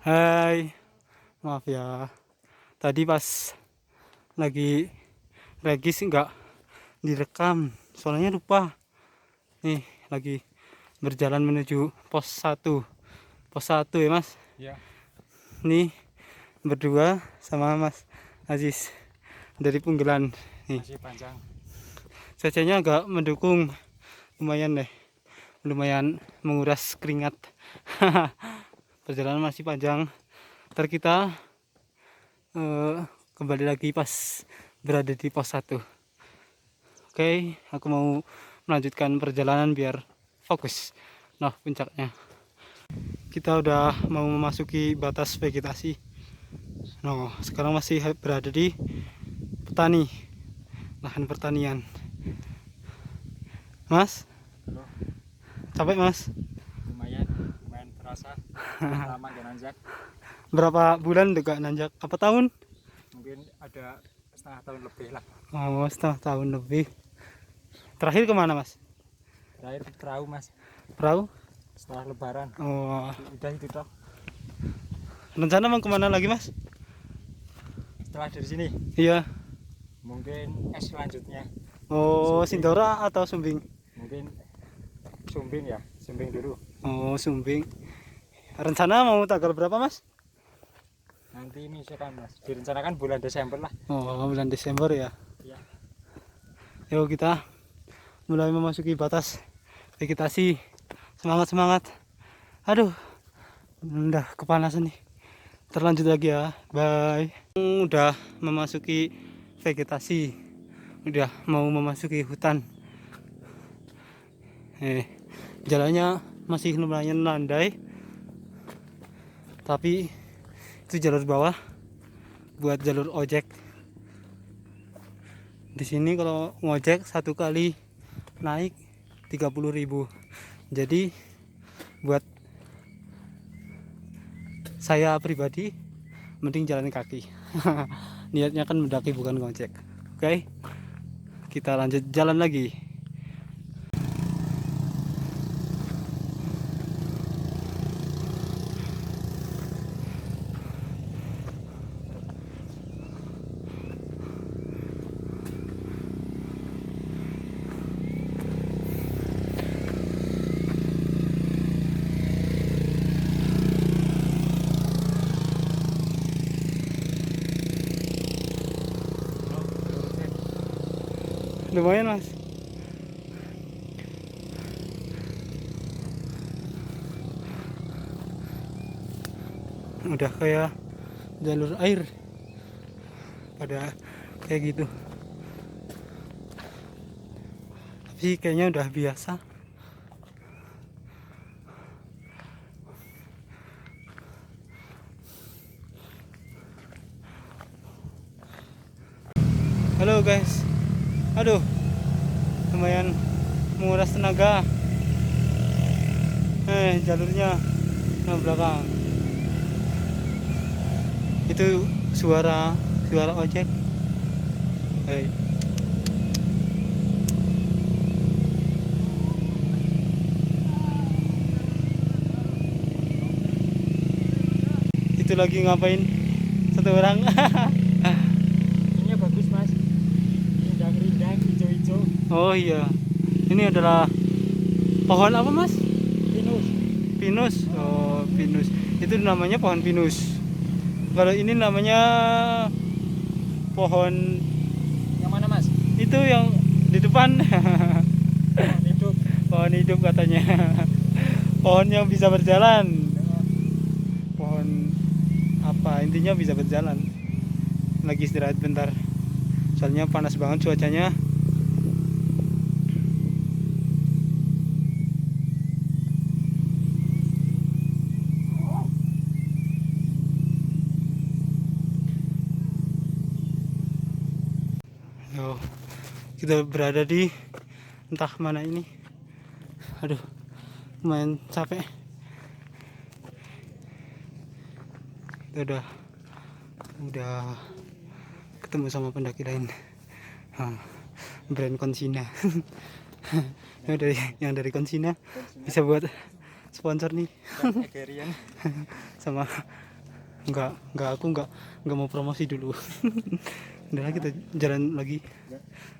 Hai, maaf ya. Tadi pas lagi regis nggak direkam, soalnya lupa. Nih, lagi berjalan menuju pos 1 ya Mas. Ya, Nih, berdua sama Mas Aziz dari Punggelan. Nih, masih panjang. cuacanya agak mendukung, lumayan deh. Lumayan menguras keringat. Perjalanan masih panjang. Ntar kita kembali lagi pas berada di pos 1. Oke, aku mau melanjutkan perjalanan biar fokus. Nah, puncaknya kita udah mau memasuki batas vegetasi. Nah, sekarang masih berada di lahan pertanian. Mas, Halo, capek Mas? lumayan terasa. Lama gak nanjak. Berapa bulan dekat nanjak? Apa tahun? Mungkin ada setengah tahun lebih lah. Oh, setengah tahun lebih. Terakhir kemana Mas? Terakhir perahu mas, Perahu? setelah lebaran. Oh, Udah itu toh. rencana mau kemana lagi Mas? Setelah dari sini, Iya. mungkin selanjutnya. Oh, Sumbing. Sindora atau Sumbing? Mungkin Sumbing ya, Sumbing dulu. Oh, Sumbing. Rencana mau tanggal berapa Mas? Nanti misalkan mas, direncanakan bulan Desember lah. Oh, bulan Desember ya. Ya. Yuk kita mulai memasuki batas vegetasi. Semangat semangat. Aduh, udah kepanasan nih. Terlanjut lagi ya. Bye. Udah memasuki vegetasi. Udah mau memasuki hutan. Jalannya masih lumayan landai. Tapi itu jalur bawah buat jalur ojek. Di sini kalau ngojek satu kali naik 30.000. Jadi buat saya pribadi mending jalan kaki. Niatnya kan mendaki bukan ngojek. Oke, kita lanjut jalan lagi. Lumayan Mas. Udah kayak jalur air pada kayak gitu, tapi kayaknya udah biasa. Halo guys, aduh lumayan menguras tenaga. Jalurnya belakang itu suara ojek. Itu lagi ngapain satu orang? Ini bagus mas, rindang-rindang, hijau-hijau. Oh iya, ini adalah pohon apa Mas? Pinus. Pinus. Oh, pinus. Itu namanya pohon pinus. Kalau ini namanya pohon Yang mana mas? itu yang di depan. Pohon hidup. Pohon hidup katanya. Pohon yang bisa berjalan. Pohon apa? Intinya bisa berjalan. Lagi istirahat bentar. Soalnya panas banget cuacanya. Yo, kita berada di entah mana ini. Aduh, lumayan capek. Kita udah ketemu sama pendaki lain. Brand Konsina. yang dari Konsina bisa buat sponsor nih. Egerian. Sama Enggak mau promosi dulu. Udah lah, kita jalan lagi.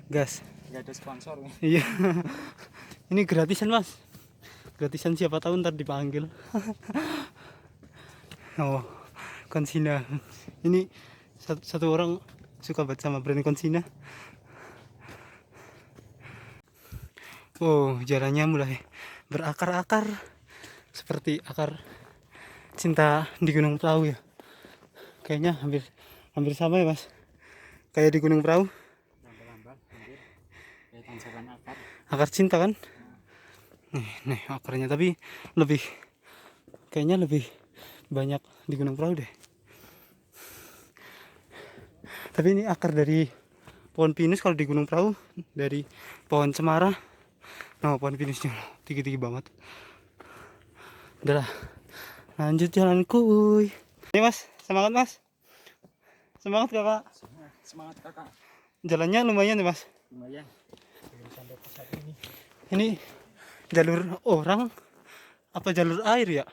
Gas. Nggak ada sponsor. Iya. Ini gratisan mas. Gratisan, siapa tahu ntar dipanggil. Oh, Konsina. Ini satu orang suka banget sama brand Konsina. Oh, jalannya mulai berakar-akar seperti akar cinta di Gunung Perahu ya. Kayaknya hampir sama ya mas, kayak di Gunung Perahu. Lambat-lambat hampir kayak tanjakan akar. Akar cinta kan. Nih akarnya, tapi kayaknya lebih banyak di Gunung Perahu deh. Tapi ini akar dari pohon pinus. Kalau di Gunung Perahu dari pohon cemara. Nah, pohon pinusnya tinggi-tinggi banget. Udah lah, lanjut jalan kuy. Ini mas, semangat mas. Semangat kakak. Semangat kakak. Jalannya lumayan ya mas. Lumayan. Belum sampai pusat ini. Ini jalur orang apa jalur air ya?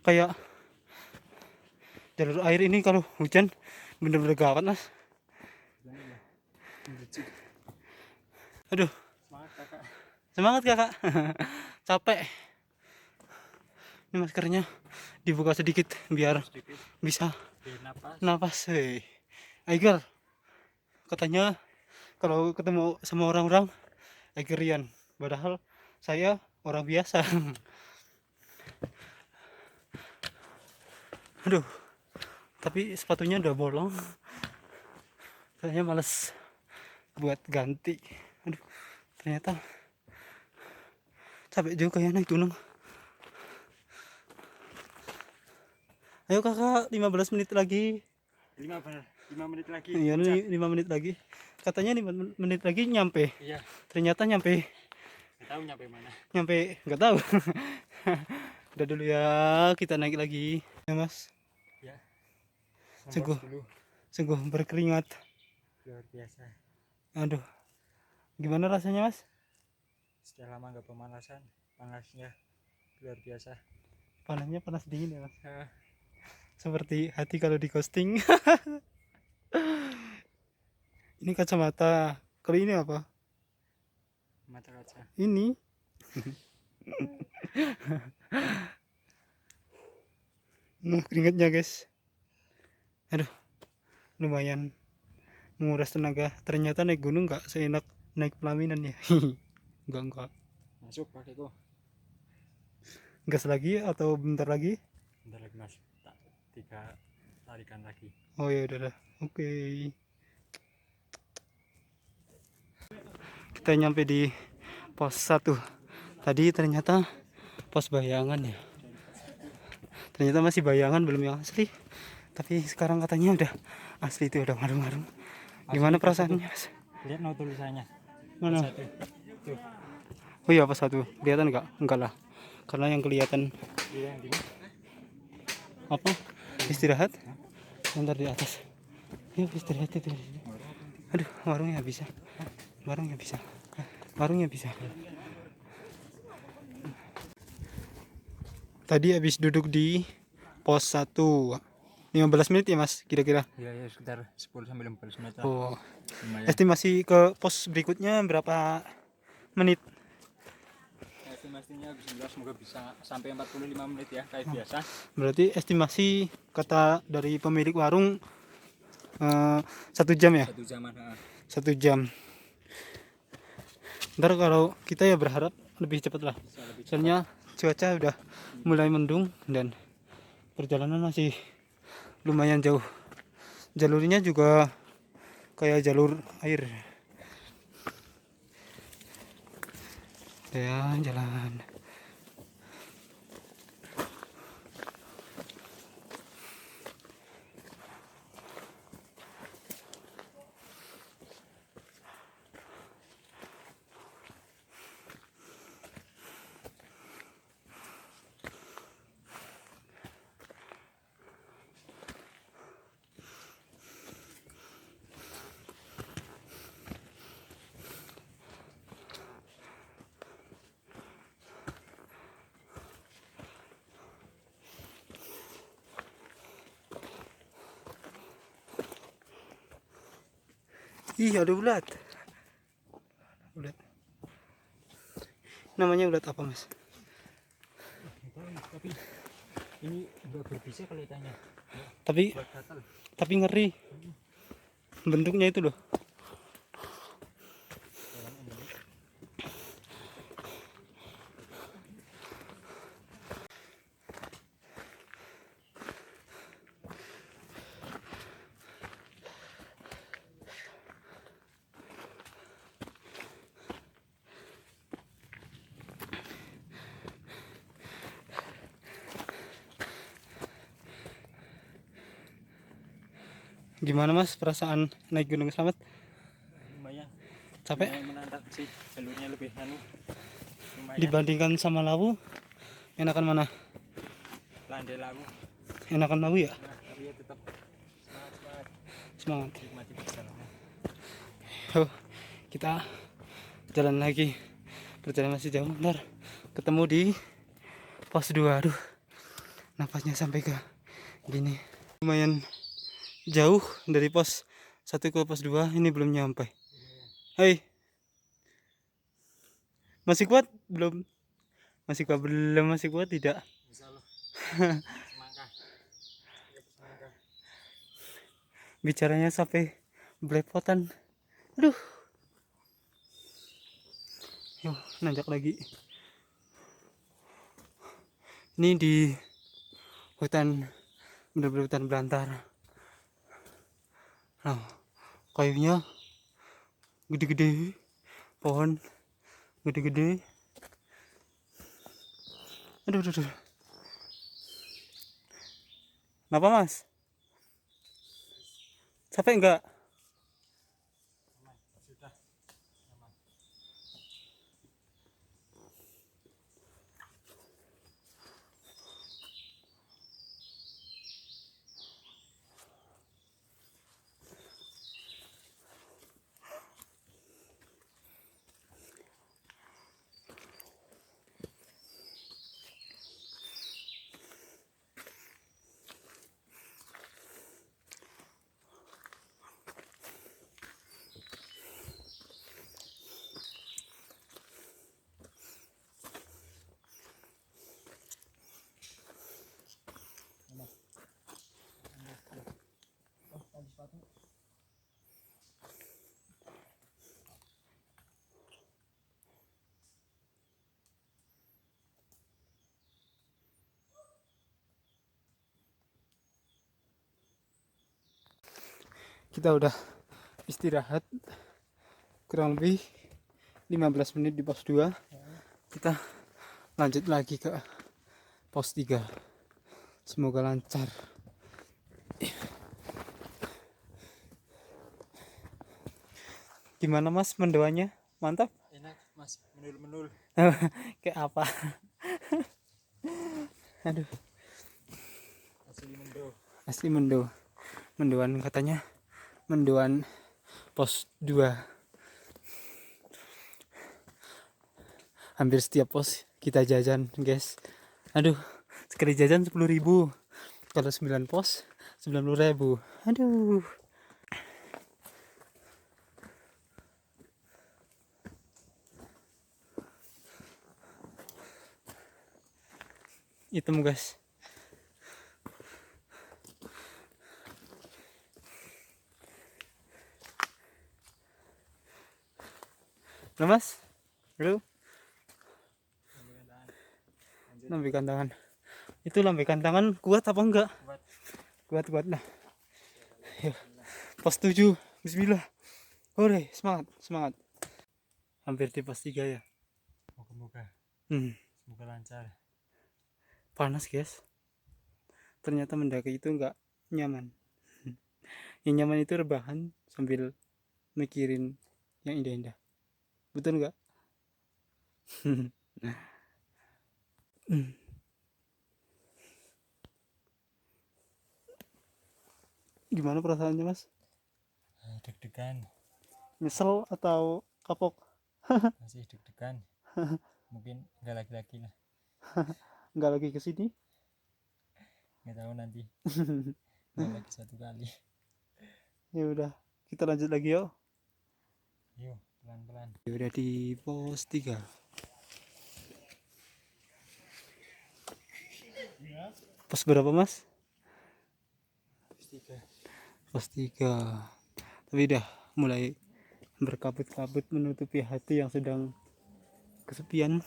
Kayak jalur air ini kalau hujan bener-bener gawat mas. Aduh, Semangat kakak. semangat kakak. Capek. Ini maskernya dibuka sedikit biar Sedikit bisa biar napas. napas. Hei, Aiger, katanya kalau ketemu sama orang-orang Aigerian, padahal saya orang biasa. Aduh, tapi sepatunya udah bolong. Saya males buat ganti. Aduh, ternyata capek juga ya naik gunung. Ayo kakak, 15 menit lagi. 5 menit lagi. Iya, 5 menit lagi. Katanya 5 menit lagi nyampe. Iya. Ternyata nyampe. Nggak tahu nyampe mana. Nggak tahu. Udah dulu ya, kita naik lagi. Ya mas, Ya. Sungguh. Dulu. sungguh berkeringat. Luar biasa. Aduh, gimana rasanya mas? Sudah lama nggak pemanasan. Panasnya luar biasa. Panasnya panas dingin ya mas. Nah, Seperti hati kalau di ghosting. Ini kacamata. Kalau ini apa? mata kaca. Ini. Nah, keringatnya guys. Aduh, lumayan menguras tenaga. Ternyata naik gunung nggak seenak naik pelaminan ya. Enggak. Masuk pakai kok. Gas lagi atau bentar lagi? Bentar lagi mas. 3 tarikan lagi. Oh ya udah. Oke. Kita nyampe di pos 1. Tadi ternyata pos bayangan ya. Ternyata masih bayangan, belum yang asli. Tapi sekarang katanya udah asli, itu udah marung-marung. Gimana perasaannya mas? Lihat no tulisannya. Mana? Satu. Tuh. Oh iya, pos 1. Kelihatan nggak? Enggak lah. Karena yang kelihatan Iya yang ini. apa? Istirahat. Bentar di atas. Yuk istirahat itu. Aduh, warungnya bisa. Tadi habis duduk di pos 1. 15 menit ya mas kira-kira. Ya sekitar 10 sampai 15 menit lah. Oh, Lumayan. estimasi ke pos berikutnya berapa menit? Estimasinya bismillah semoga bisa sampai 45 menit ya kayak biasa. Berarti estimasi kata dari pemilik warung 1 jam ya? 1 jaman. 1 jam. Ntar kalau kita ya berharap lebih cepat lah. Bisa lebih cepat. Soalnya cuaca udah mulai mendung dan perjalanan masih lumayan jauh. Jalurnya juga kayak jalur air. Ya, jalan. Ih, ada ulat. Ulat. Namanya ulat apa, Mas? Tapi ini nggak berbisa kelihatannya. Tapi Buat gatal. ngeri. Bentuknya itu loh. Jalannya ini. Gimana Mas perasaan naik Gunung Slamet? Lumayan. Capek? Lumayan menantang sih. Jalurnya lebih lumayan. Dibandingkan sama Lawu, enakan mana? Landai lagu. Enakan Lawu ya? Nah, tapi ya tetap semangat. Semangat. Nikmati perjalanan. Yuk, kita jalan lagi. Perjalanan masih jauh, bentar. Ketemu di pos 2. Aduh, napasnya sampai ke gini. Lumayan jauh dari pos 1 ke pos 2. Ini belum nyampe. Hai. Masih kuat? Belum. Masih kuat belum? Masih kuat tidak? Insya Allah. Semangka. Semangka. Bicaranya sampai belepotan. Aduh. Yuk, nanjak lagi. Ini di hutan, bener-bener hutan belantara. Nah, kayunya gede-gede, pohon gede-gede. Aduh, aduh, aduh. Kenapa Mas? Capek enggak? Sudah. Kita udah istirahat kurang lebih 15 menit di pos 2. Kita lanjut lagi ke pos 3. Semoga lancar. Gimana Mas mendoanya? Mantap? Enak Mas, menul-menul. Kayak apa? Aduh, Asli mendo. asli mendo. Mendoan katanya. Mendoan pos 2. Hampir setiap pos kita jajan, guys. Aduh, sekali jajan 10.000. Kalau 9 pos 90.000. Aduh. Hitam guys. Nah Mas, lu lambekan tangan. Itu lambekan tangan kuat apa enggak? Kuat lah. Yuk, pos 7. Bismillah. Hore, semangat. Hampir di pos 3 ya. Moga-moga. Semoga lancar. Panas guys. Ternyata mendaki itu enggak nyaman. Yang nyaman itu rebahan sambil mikirin yang indah-indah. Betul enggak? Gimana perasaannya Mas? Deg-degan. Nyesel atau kapok? Masih deg-degan. Mungkin nggak lagi-lagi lah. Enggak lagi ke sini? Nggak tahu nanti. Nggak lagi satu kali. Ya udah, kita lanjut lagi yuk. Yuk, pelan-pelan. Udah di pos 3. Pos berapa mas? Pos 3. Pos 3. Tapi udah mulai berkabut-kabut menutupi hati yang sedang kesepian.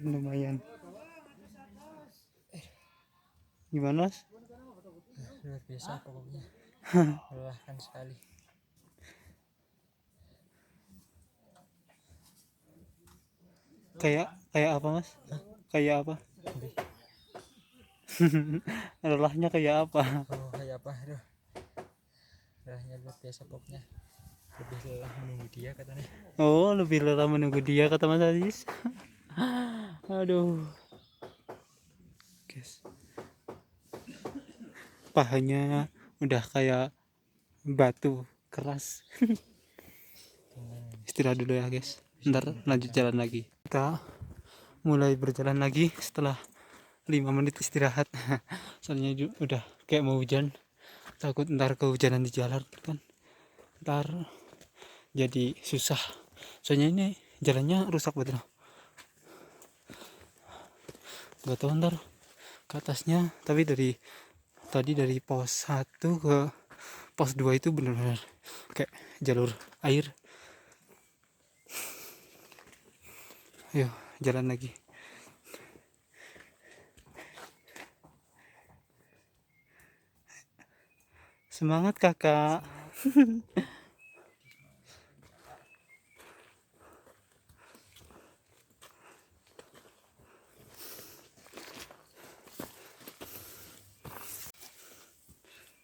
Lumayan. Gimana mas? Luar biasa pokoknya. Melelahkan sekali. Kayak apa mas? Kayak apa? Lebih. Lelahnya kayak apa? Oh, kayak apa? Aduh. Lelahnya luar biasa pokoknya. Lebih lelah menunggu dia katanya. Oh, lebih lelah menunggu dia kata Mas Aziz. Aduh. Guys. Pahanya udah kayak batu keras. Istirahat dulu ya, guys. Ntar lanjut jalan lagi. Kita mulai berjalan lagi setelah 5 menit istirahat. Soalnya udah kayak mau hujan. Takut ntar kehujanan di jalan kan. Ntar jadi susah. Soalnya ini jalannya rusak betul. Gak tahu ntar ke atasnya, tapi tadi dari pos 1 ke pos 2 itu benar-benar kayak jalur air. Ayo jalan lagi. Semangat kakak.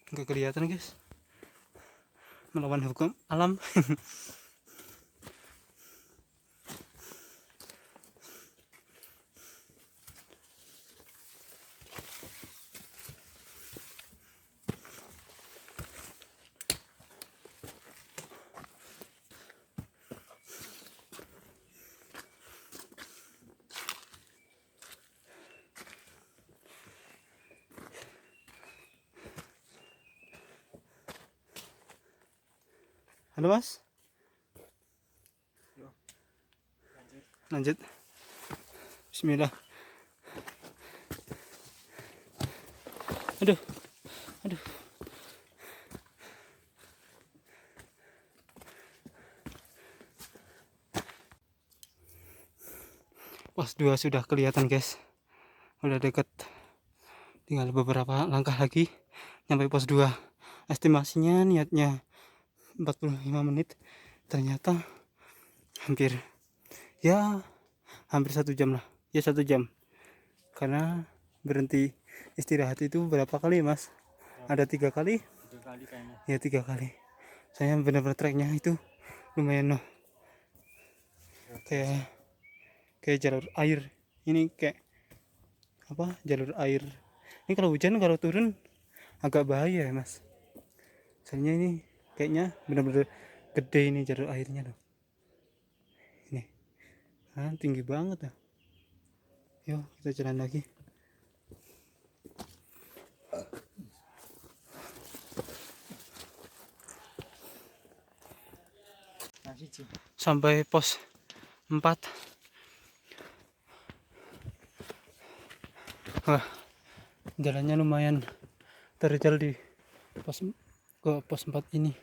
Nggak kelihatan guys, melawan hukum alam. Halo mas, lanjut. Bismillah. Aduh, aduh. Pos 2 sudah kelihatan guys, udah deket, tinggal beberapa langkah lagi nyampe pos 2. Estimasinya niatnya 45 menit, ternyata hampir hampir 1 jam lah, ya 1 jam, karena berhenti istirahat itu berapa kali mas? Ada 3 kali 3 kali kayaknya. ya, 3 kali. Saya benar-benar treknya itu lumayan loh, kayak jalur air ini, kayak apa, jalur air ini kalau hujan, kalau turun agak bahaya ya mas. Soalnya ini kayaknya benar-benar gede ini jalur airnya loh, ini tinggi banget ya. Yuk kita jalan lagi. Sampai pos 4. Wah, jalannya lumayan terjal di pos 4 ini.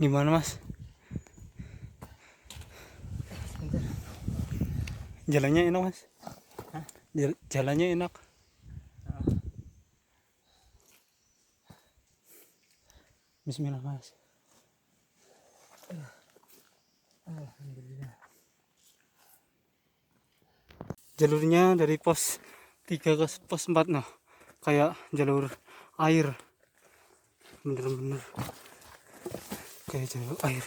Gimana mas? Jalannya enak mas? Hah? Jalannya enak. Bismillah mas. Alhamdulillah. Jalurnya dari pos 3 ke pos 4 noh, kayak jalur air, bener-bener kayak jalur air.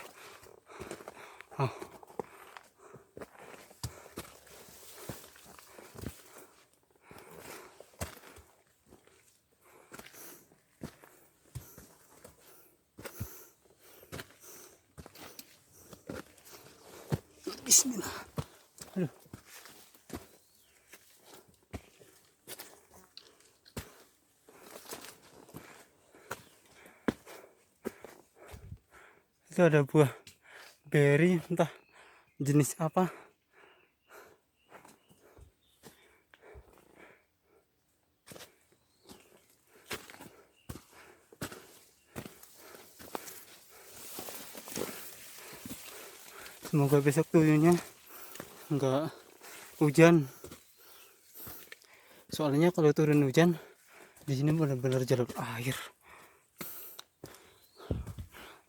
Oh. Bismillah. Aduh. Itu ada buah berry, entah jenis apa. Semoga besok turunnya enggak hujan. Soalnya kalau turun hujan di sini benar-benar jalur air.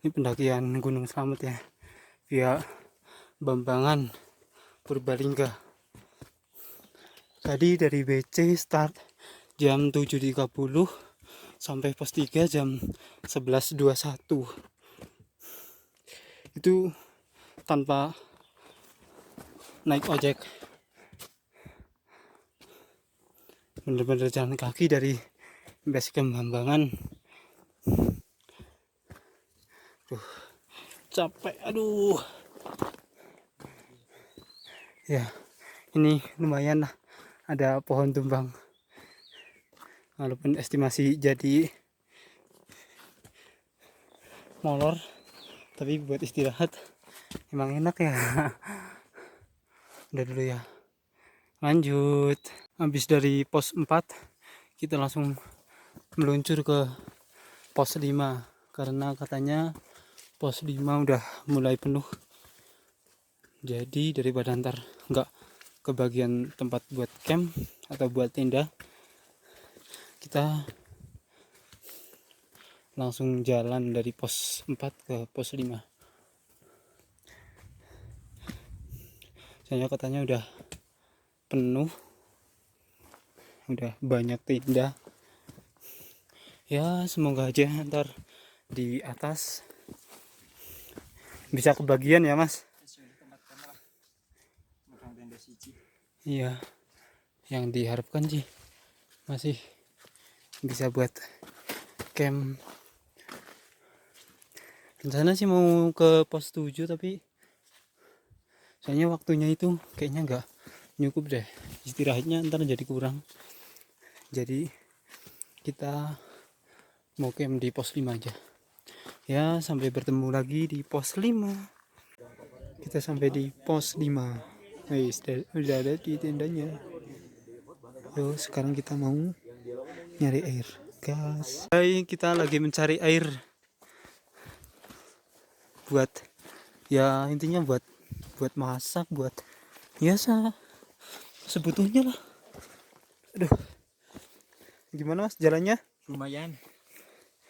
Ini pendakian Gunung Slamet ya, via Bambangan Purbalingga. Tadi dari BC start jam 7.30 sampai pos 3 jam 11.21. Itu tanpa naik ojek. Bener-bener jalan kaki dari base camp Bambangan. Capek, aduh. Ya, ini lumayan lah, ada pohon tumbang. Walaupun estimasi jadi molor, tapi buat istirahat emang enak ya. Udah dulu ya, lanjut. Habis dari pos 4 kita langsung meluncur ke pos 5 karena katanya pos 5 udah mulai penuh. Jadi daripada ntar nggak kebagian tempat buat camp atau buat tenda, kita langsung jalan dari pos 4 ke pos 5. Saya katanya udah penuh, udah banyak tenda. Ya semoga aja ntar di atas bisa kebagian ya mas. Iya, yang diharapkan sih masih bisa buat camp. Rencana sih mau ke pos 7 tapi soalnya waktunya itu kayaknya nggak cukup deh, istirahatnya ntar jadi kurang. Jadi kita mau camp di pos 5 aja ya. Sampai bertemu lagi di pos 5. Kita sampai di pos 5. Udah ada di tendanya. Yo, sekarang kita mau nyari air, gas. Hai, kita lagi mencari air buat ya intinya buat masak, buat biasa sebutuhnya lah. Aduh, gimana mas jalannya? Lumayan.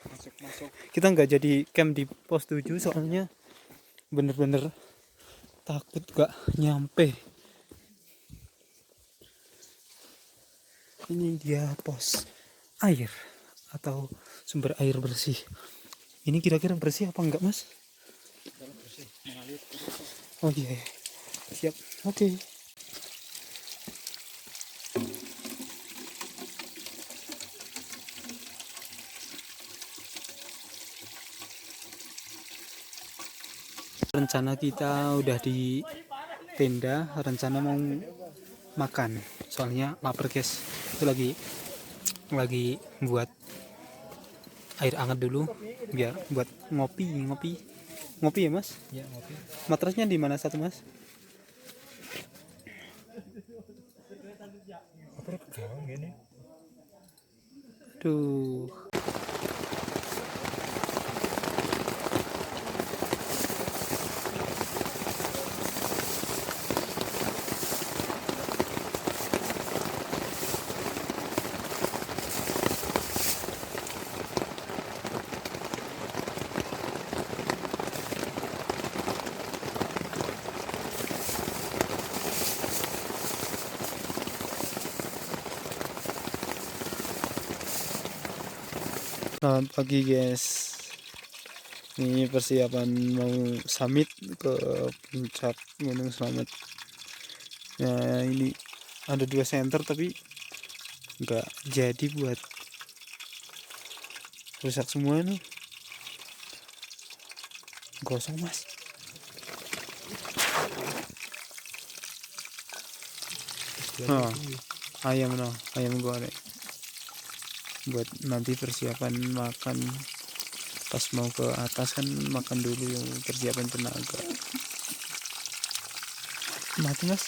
Masuk. Kita nggak jadi camp di pos 7 soalnya bener-bener takut gak nyampe. Ini dia pos air atau sumber air bersih. Ini kira-kira bersih apa enggak mas? Bersih, mengalir. Oh iya, siap, oke. Rencana kita udah di tenda, rencana mau makan. Soalnya lapar guys. Itu lagi buat air hangat dulu biar buat ngopi ya mas. Ya, ngopi. Matrasnya di mana satu mas? Apa gawang gini? Aduh. Selamat pagi guys. Ini persiapan mau summit ke puncak Gunung Slamet. Ya ini ada 2 center tapi nggak jadi, buat rusak semua nih. Gosong mas. biar Oh. tinggi. ayam goreng buat nanti persiapan makan. Pas mau ke atas kan makan dulu yang persiapan tenaga. Mati mas.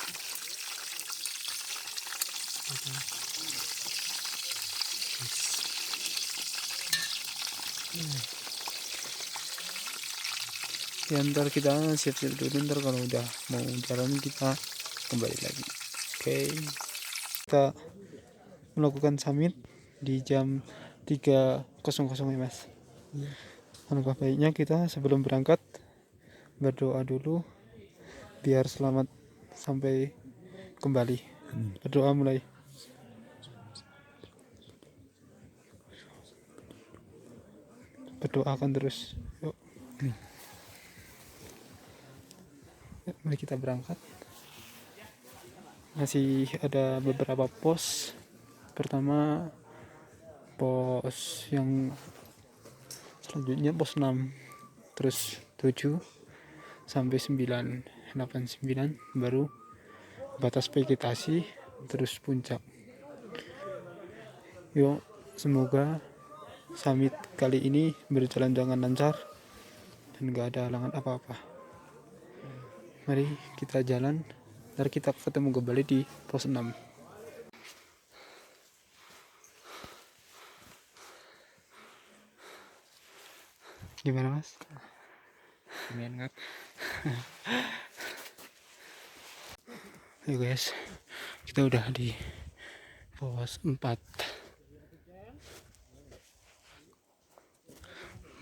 Ya ntar kita siap-siap dulu, ntar kalau udah mau jalan kita kembali lagi. Oke, kita melakukan summit di jam 3.00 ya mas. Iya. Alangkah baiknya kita sebelum berangkat berdoa dulu biar selamat sampai kembali. Berdoa mulai. Berdoakan terus. Yuk. Mari kita berangkat. Masih ada beberapa pos. Pertama pos yang selanjutnya pos 6, terus 7 sampai 9, 8, 9 baru batas vegetasi, terus puncak. Yuk, semoga summit kali ini berjalan dengan lancar dan gak ada halangan apa-apa. Mari kita jalan, ntar kita ketemu kembali di pos 6. Gimana mas? Lumayan ngap. Ayo guys, kita udah di pos 4.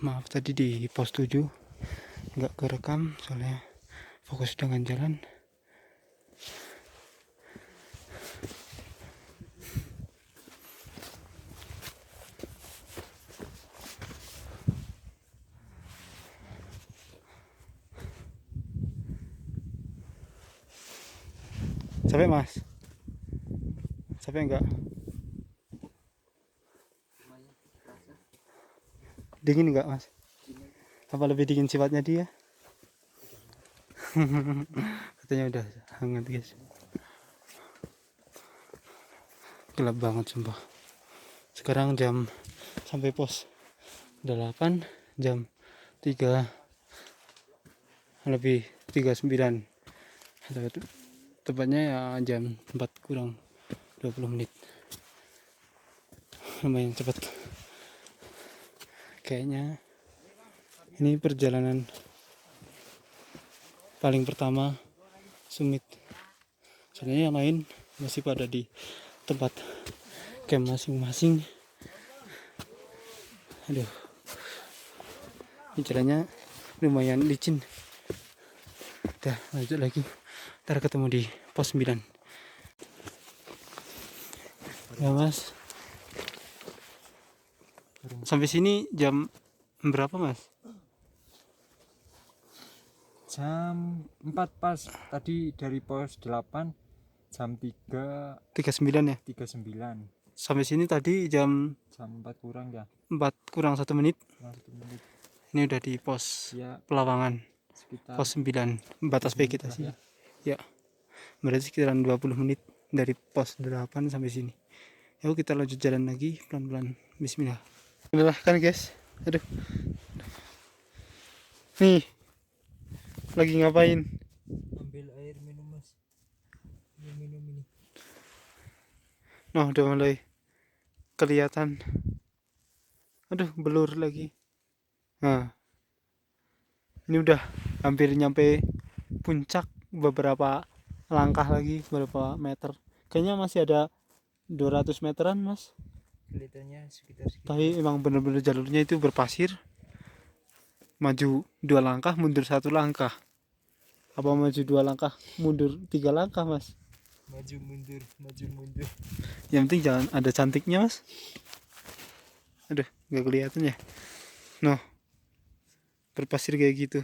Maaf tadi di pos 7 nggak kerekam soalnya fokus dengan jalan. Sampai mas? Sampai enggak? Dingin enggak mas? Apa lebih dingin sifatnya dia? Katanya udah hangat guys. Gelap banget sumpah. Sekarang jam sampai pos 8, jam 3 lebih 39 atau tepatnya ya jam 4 kurang 20 menit. Lumayan cepat. Kayaknya ini perjalanan paling pertama summit. Soalnya yang lain masih pada di tempat camp masing-masing. Aduh, ini jalannya lumayan licin. Udah lanjut lagi, ntar ketemu di pos 9 ya mas. Sampai sini jam berapa mas? Jam 4 pas. Tadi dari pos 8 jam 3.39. 39 ya. Sampai sini tadi jam 4 kurang ya. 4 kurang 1 menit. Kurang 1 menit. Ini udah di pos Ya, Pelawangan, sekitar pos 9 batas vegetasi ya. ya. Berarti sekitaran 20 menit dari pos 8 sampai sini. Yuk kita lanjut jalan lagi pelan-pelan. Bismillah. Inilah kan guys. Aduh. Nih. Lagi ngapain? Ambil air minum mas. Minum ini. Nah, udah mulai kelihatan. Aduh, blur lagi. Nah. Ini udah hampir nyampe puncak, beberapa langkah lagi, beberapa meter. Kayaknya masih ada 200 meteran, Mas. Kelihatannya sekitar. Tapi emang bener-bener jalurnya itu berpasir. Maju 2 langkah, mundur 1 langkah. Apa maju 2 langkah, mundur 3 langkah, Mas? Maju mundur, maju mundur. Yang penting jangan ada cantiknya, Mas. Aduh, nggak kelihatan ya. Noh, berpasir kayak gitu.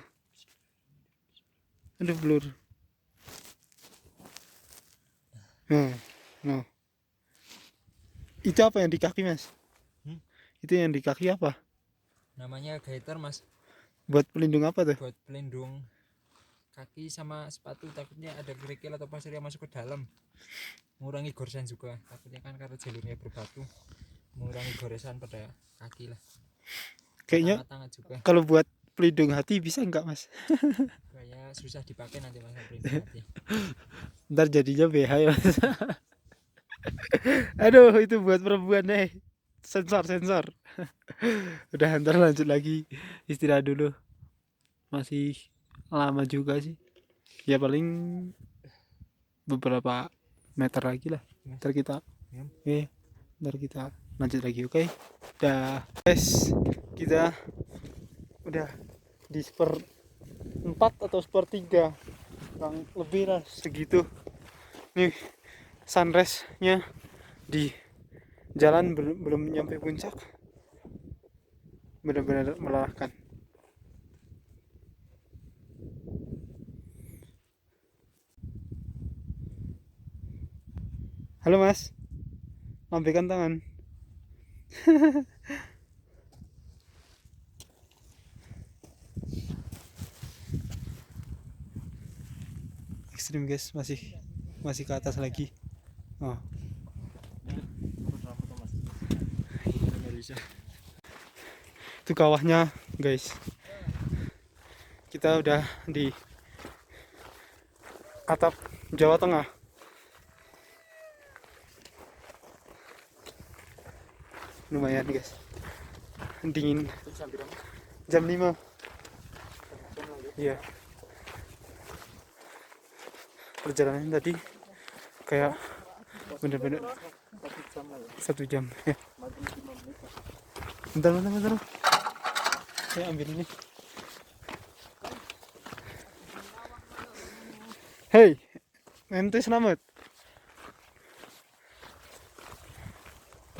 Aduh, blur. Noh. Itu apa yang di kaki, Mas? Itu yang di kaki apa? Namanya gaiter mas. Buat pelindung apa tuh? Buat pelindung kaki sama sepatu, takutnya ada kerikil atau pasir yang masuk ke dalam, mengurangi goresan juga. Takutnya kan karena jalurnya berbatu, mengurangi goresan pada kaki lah. Kayaknya Tangan juga kalau buat pelindung hati bisa nggak mas? kayak susah dipakai nanti mas pelindung hati. Ntar jadinya BH ya mas. Aduh itu buat perempuan sensor sensor. Udah ntar lanjut lagi, istirahat dulu, masih lama juga sih ya, paling beberapa meter lagi lah ntar kita ntar kita lanjut lagi. Oke. Udah guys, kita udah di seperempat atau sepertiga, kurang lebih lah segitu nih sunrise nya di jalan. Belum nyampe puncak, benar-benar melelahkan. Halo mas, lambaikan tangan. Ekstrim guys, masih ke atas lagi. Oh. Itu kawahnya guys. Kita udah di atap Jawa Tengah. Lumayan guys, dingin. Jam 5. Iya, perjalanan tadi kayak bener-bener 1 jam ya. Bentar saya ambil ini. Hei ente, selamat,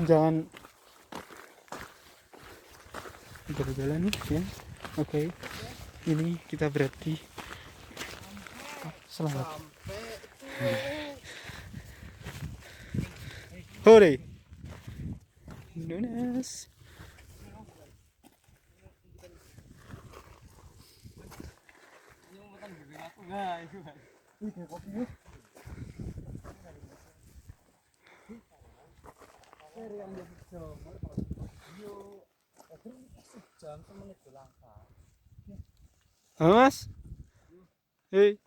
jangan jalan-jalan ya. Oke. Ini kita berarti selamat. Hore Indonesia. Halo mas. Hei.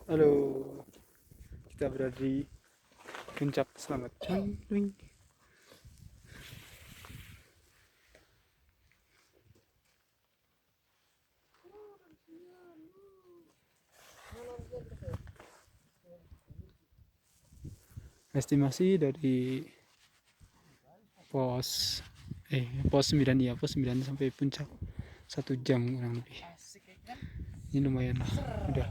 Halo, kita berada di puncak. Selamat. Estimasi dari pos 9 ya, pos 9 sampai puncak 1 jam kurang lebih. Ini lumayan lah. Udah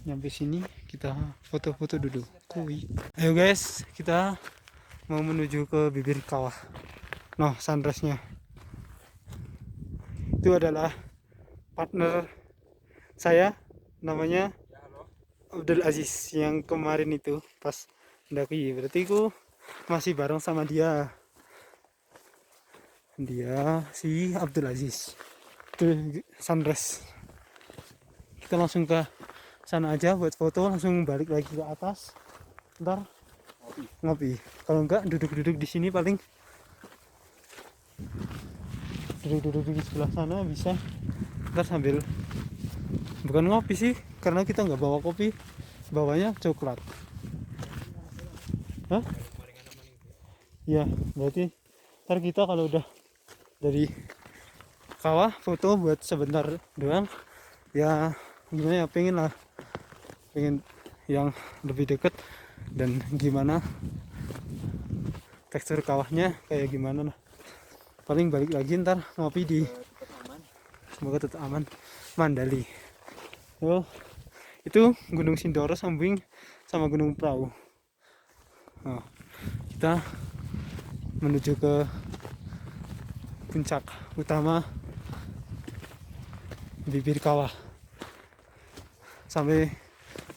nyampe sini, kita foto-foto dulu. Ayo guys, kita mau menuju ke bibir kawah. Nah, sunrise nya itu adalah partner saya, namanya Abdul Aziz, yang kemarin itu pas mendaki. Berarti aku masih bareng sama dia si Abdul Aziz. Itu sunrise. Kita langsung ke sana aja buat foto, langsung balik lagi ke atas. Ntar ngopi. Kalau enggak duduk-duduk di sini, paling duduk-duduk di sebelah sana bisa. Ntar sambil, bukan ngopi sih, karena kita nggak bawa kopi, bawanya coklat. Hah? Ya, berarti ntar kita kalau udah dari kawah foto buat sebentar doang ya. Gimana ya, pengen yang lebih deket, dan gimana tekstur kawahnya kayak gimana lah. Paling balik lagi ntar ngopi di, semoga tetap aman, Mandali. Oh, itu Gunung Sindoro sambung sama Gunung Prau. Oh, kita menuju ke puncak utama bibir kawah. Sampai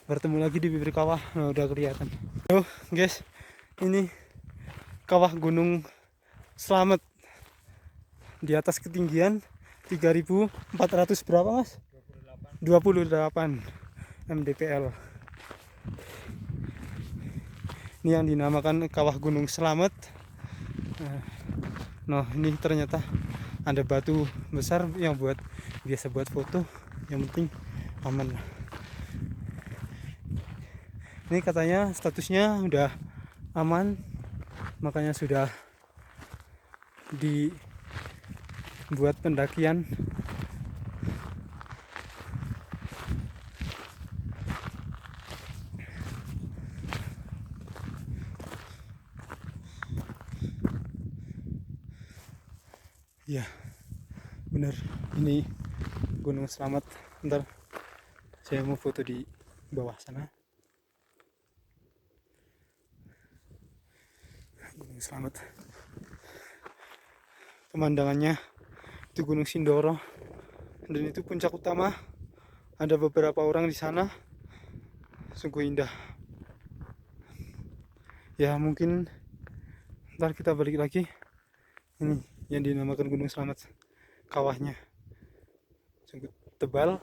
bertemu lagi di bibir kawah. Nah, udah kelihatan. Yo guys, ini kawah Gunung Slamet di atas ketinggian 3.400 berapa mas? 28 mdpl. Ini yang dinamakan kawah Gunung Slamet. Nah ini ternyata ada batu besar yang biasa buat foto, yang penting aman. Ini katanya statusnya udah aman, makanya sudah dibuat pendakian. Ya bener, ini Gunung Slamet. Ntar saya mau foto di bawah sana. Gunung Slamet, pemandangannya itu Gunung Sindoro, dan itu puncak utama. Ada beberapa orang di sana, sungguh indah. Ya mungkin ntar kita balik lagi. Ini yang dinamakan Gunung Slamet, kawahnya sungguh tebal,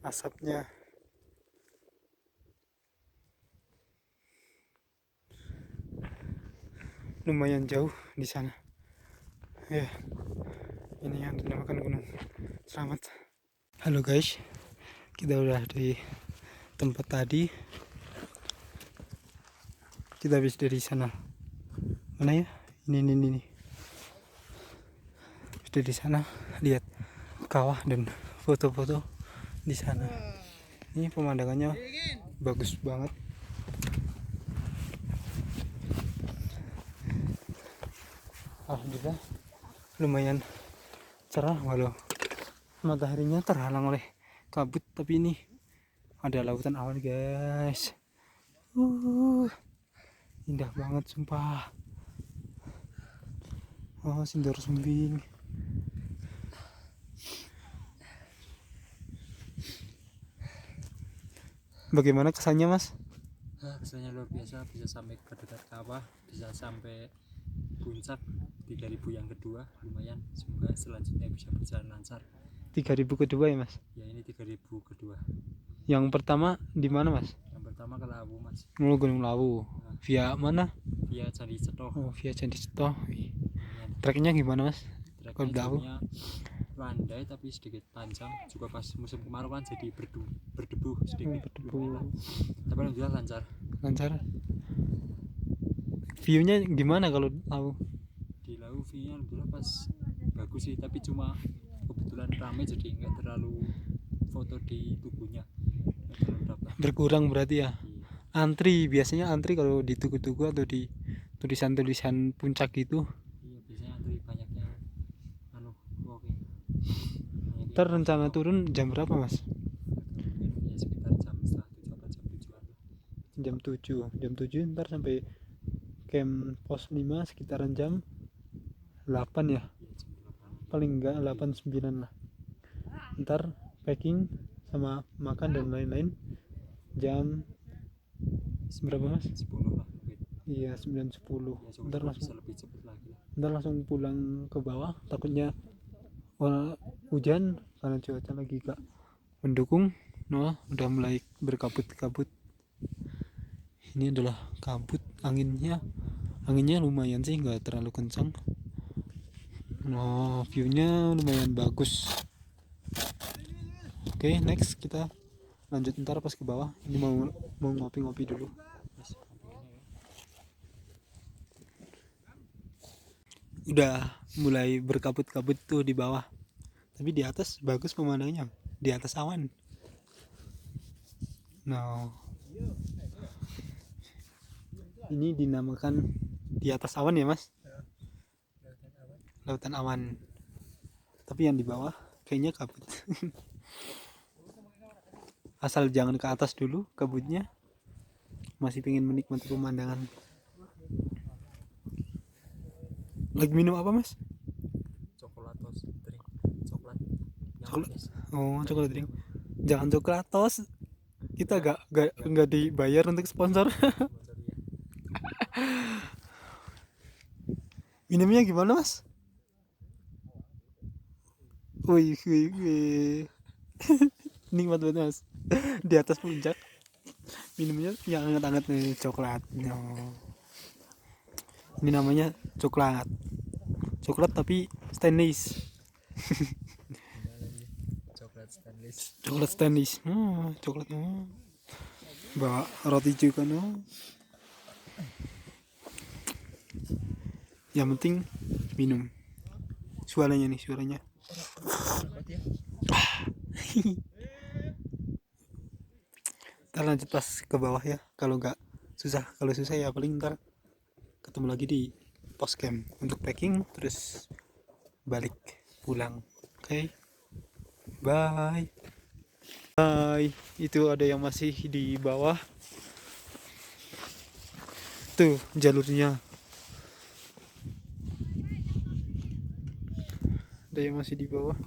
asapnya lumayan jauh di sana. Ya, ini yang dinamakan Gunung Slamet. Halo guys, kita udah di tempat tadi. Kita habis dari sana. Mana ya? Ini. Sudah di sana, lihat kawah dan foto-foto di sana. Ini pemandangannya bagus banget. Alhamdulillah lumayan cerah walau mataharinya terhalang oleh kabut, tapi ini ada lautan awan guys. Indah banget sumpah. Oh, Sindoro Sumbing. Bagaimana kesannya mas? Kesannya luar biasa, bisa sampai ke dekat kawah, bisa sampai puncak 3.000 yang kedua, lumayan. Semoga selanjutnya bisa berjalan lancar. 3.000 kedua ya mas? Ya ini 3.000 kedua. Yang pertama di mana mas? Yang pertama ke Lawu mas. Gunung Lawu. Via mana? Via Candi Cetoh. Oh, via Candi Cetoh. Treknya gimana mas? Kalau Lawu landai tapi sedikit panjang, juga pas musim kemarau kan jadi berdebu sedikit. Berdebu. Tapi alhamdulillah lancar. View-nya gimana kalau Lawu? Di Lawu view-nya alhamdulillah pas bagus sih, tapi cuma kebetulan ramai jadi nggak terlalu foto di tubuhnya, nggak terlalu dapat. Berkurang berarti ya? Iya. Biasanya antri kalau di tugu-tugu atau di tulisan-tulisan puncak gitu. Iya biasanya antri banyaknya walking. Ntar rencana turun jam berapa mas? Ya sekitar jam setengah 7 atau jam 7-an. Jam 7 ntar sampai camp pos 5 sekitaran jam 8 ya, Iya jam 8. paling enggak 8-9 lah. Ntar packing sama makan dan lain-lain jam berapa mas? 10 lah mungkin. Iya 9-10. Ya, Ntar bisa lebih cepat lagi lah. ntar langsung pulang ke bawah, takutnya hujan karena cuaca lagi gak mendukung. Nah udah mulai berkabut-kabut. Ini adalah kabut, anginnya lumayan sih, nggak terlalu kencang. Nah viewnya lumayan bagus. Oke, next kita lanjut ntar pas ke bawah. Ini mau ngopi-ngopi dulu. Yes. Udah mulai berkabut-kabut tuh di bawah, tapi di atas bagus pemandangannya, di atas awan. Nah ini dinamakan di atas awan ya mas? Lautan awan. Tapi yang di bawah kayaknya kabut. Asal jangan ke atas dulu kabutnya, masih pengen menikmati pemandangan. Lagi minum apa mas? Coklatos. drink coklat yang Coklat. manis. Oh, coklat drink. Jangan coklatos. Kita gak dibayar untuk sponsor. Sponsor ya. Minumnya gimana, Mas? Wih, wih, wih. Nikmat banget, Mas. Di atas puncak. Minumnya yang hangat-hangat nih, coklat. Oh. Ini namanya coklat. Coklat tapi stainless. Gimana nih? Coklat stainless. Coklat stainless. Coklatnya. Bawa roti juga no. Yang penting minum. Suaranya nih, suaranya. Apa dia? Ntar lanjut pas ke bawah ya. Kalau susah ya paling ntar ketemu lagi di pos camp untuk packing terus balik pulang. Oke. Bye. Bye. Itu ada yang masih di bawah. Tuh jalurnya. Ada yang masih di bawah.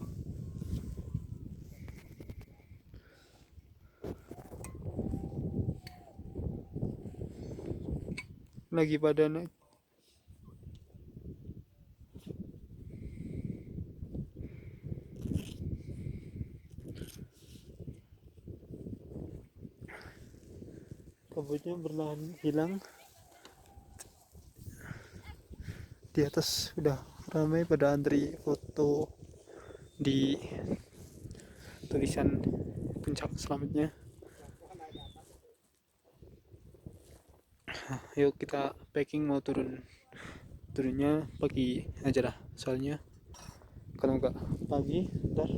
Lagi pada naik. Kabutnya perlahan hilang. Di atas udah ramai pada antri foto di tulisan puncak selamanya. Yuk kita packing mau turunnya pagi aja lah, soalnya kalau nggak pagi ntar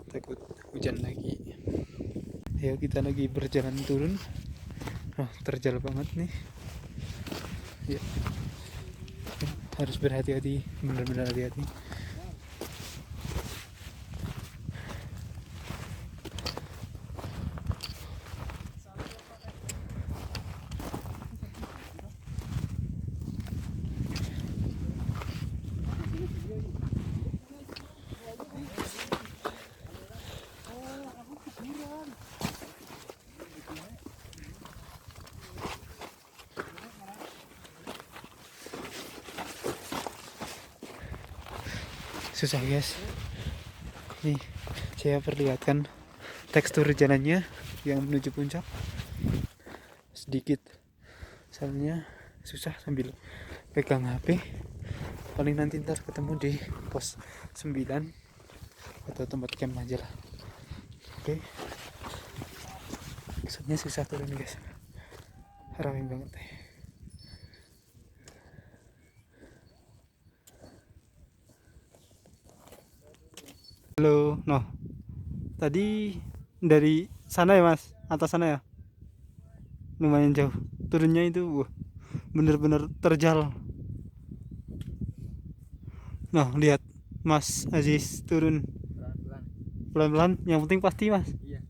takut hujan lagi. Ayo kita lagi berjalan turun. Terjal banget nih ya, harus berhati-hati, benar-benar hati-hati. Susah guys, nih saya perlihatkan tekstur jalannya yang menuju puncak sedikit, soalnya susah sambil pegang HP. Paling nanti ntar ketemu di pos 9 atau tempat camp aja lah. Oke. Soalnya susah turun guys, ramai banget. Halo, noh. Tadi dari sana ya mas, atas sana ya. Lumayan jauh. Turunnya itu, bener-bener terjal. Nah, lihat Mas Aziz turun Pelan-pelan. pelan-pelan. Yang penting pasti mas. Iya.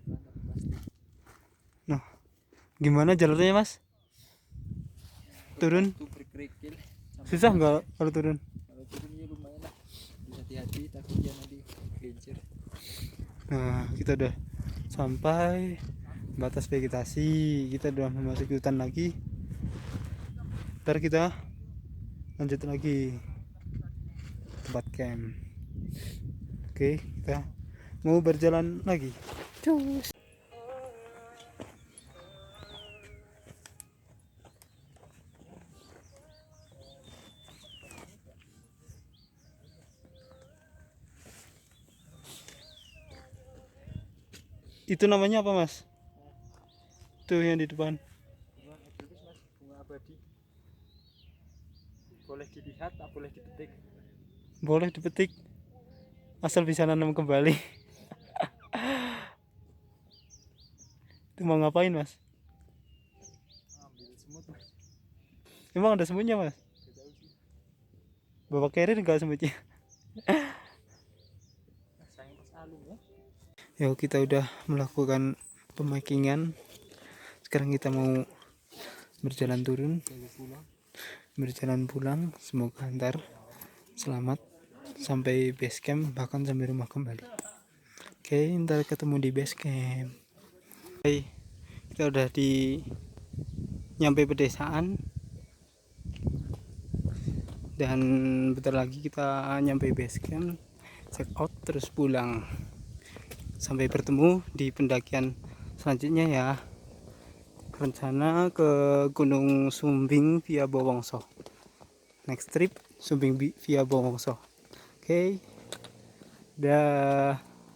Pelan tapi pasti. Nah, gimana jalurnya mas? Turun Itu berkerikil. susah nggak kalau turun? Kalau turunnya lumayan lah. Bisa hati-hati takutnya nanti gelincir. Nah, kita udah sampai batas vegetasi. Kita udah memasuki hutan lagi. Ntar kita lanjut lagi tempat camp. Oke, kita mau berjalan lagi. Cus. Itu namanya apa mas? Tuh yang di depan. Bunga eksotis mas, bunga abadi. Boleh dilihat, tak boleh dipetik. Boleh dipetik asal bisa nanam kembali. Itu mau ngapain mas? Ambil semut mas. Emang ada semutnya mas? Gak jauh sih. Bapak carrier enggak semutnya? Sayang pas alung ya. Yuk kita udah melakukan pemakingan. Sekarang kita mau berjalan turun, Jadi pulang. berjalan pulang. Semoga ntar selamat sampai base camp, bahkan sampai rumah kembali. Oke, ntar ketemu di base camp. Oke, kita udah di nyampe pedesaan dan bentar lagi kita nyampe base camp, check out terus pulang. Sampai bertemu di pendakian selanjutnya ya. Rencana ke Gunung Sumbing via Bowongso. Next trip Sumbing via Bowongso. Oke. Dah.